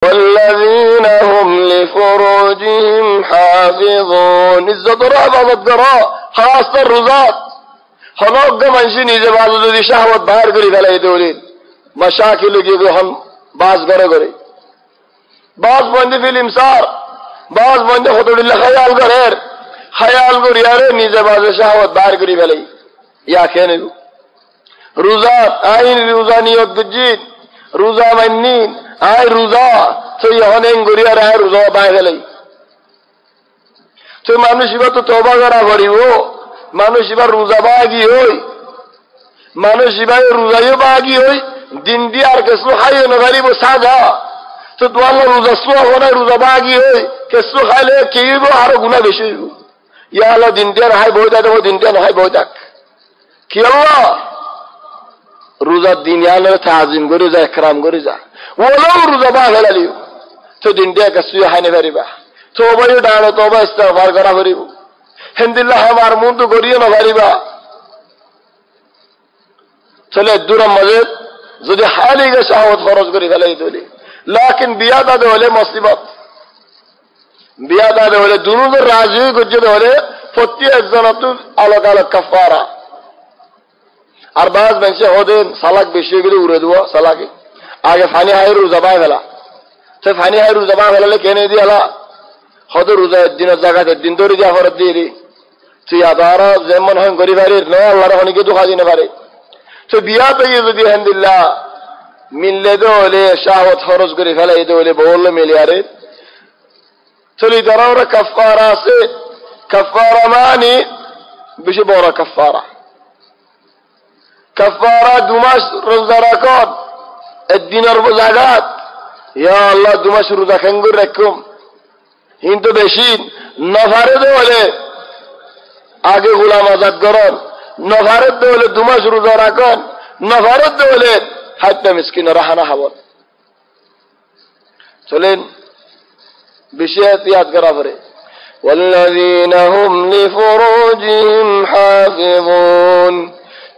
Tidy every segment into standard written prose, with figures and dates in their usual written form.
والذين هم لفروجهم حافظون ইজ্জতের হেফাজত করো খাস করে রোজাত হনজ্ঞ মানুষ নিজে বাজু যদি শাহওয়াত বাইর করে ফেলে দৌলিন মাশাকিল গিয়ে হন বাস করে করে বাস বন্ধে ফিল্ম সার বাস বন্ধে হতদুল্লাহ খায়াল করি আরে নিজে বাজে শাহওয়াত বাইর করে ফেলে ইয়া কেন রোজাত আইন রোজা নিয়ত গুজিত রোজা মান্নিন আয় রোজা তুই অনেক গড়িয়ার আয় রোজা পায় গেলেই তুই মানুষ এবার তো তবা করা করিব মানুষ এবার রোজা বাগি হই মানুষ এবার রোজাইও বাগি হই দিন দিয়ে আর কেসু খাইও নগারিব সাজা তো তোমার রোজা শোয়া হো না রোজা বাগি হই কেসু খাইলে কি হইব আরো গুণা বেশি হইব ইয়া হলো দিন দিয়ে হাই বই থাকবো দিন দিয়ে নহাই বই থাক কি হলো রোজার দিন আলো তাজিম করে যা একরাম করে যা ওলাও রোজা বা ফেলালিও তো দিনটা কাছুয়ে হাইনে পারিবা তো ওবাই ডানো তো ওবা ইস্তেগফার করা পারিব হেন্দিল্লাহ আমার মন তো করিও না পারিবা চলে দূর মজেদ যদি হালি গে শাহওয়াত খরচ করে ফেলাই দিলি লাকিন বিয়া দাদে হলে মুসিবত বিয়া দাদে হলে দুনুদের রাজি গজ্জে হলে প্রত্যেক জনত আলাদা আলাদা কাফারা আর বাস বেঞ্চে হদেন সালাক বেশি গেলে উড়ে দেবো সালাকে আগে ফানি হাই রোজা পায় ফেলা সে ফানি হাই রোজা পায় ফেলালে কেনে দিয়ে হলা হয়তো রোজা একদিনের জায়গা একদিন ধরে দিয়া ফরত দিয়ে দি তুই আবার যেমন হয় করি পারি ন আল্লাহর হনিকে তো খাজি না পারে তো বিয়া পেয়ে যদি আলহামদুলিল্লাহ মিললে তো হলে শাহওয়াত খরচ করে ফেলাই তো হলে বললো মিলে আরে চলি তারা ওরা কাফারা আছে কাফারা মানে বেশি বড় কাফারা কাফারা 2 মাস রোজা রাখত একদিনের জাগাত ইয়া আল্লাহ 2 মাস রোজা খাঙ্গুর রাখুম কিন্তু বেশি নফারে হলে আগে গোলাম আজাদ করেন নফারে হলে 2 মাস রোজা রাখেন নফারে হলে হাইটা মিসকিন রাহানা হাবন চলেন বেশি এহতিয়াত করা পড়ে والذين هم لفروجهم حافظون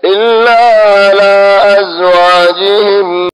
إلا على أزواجهم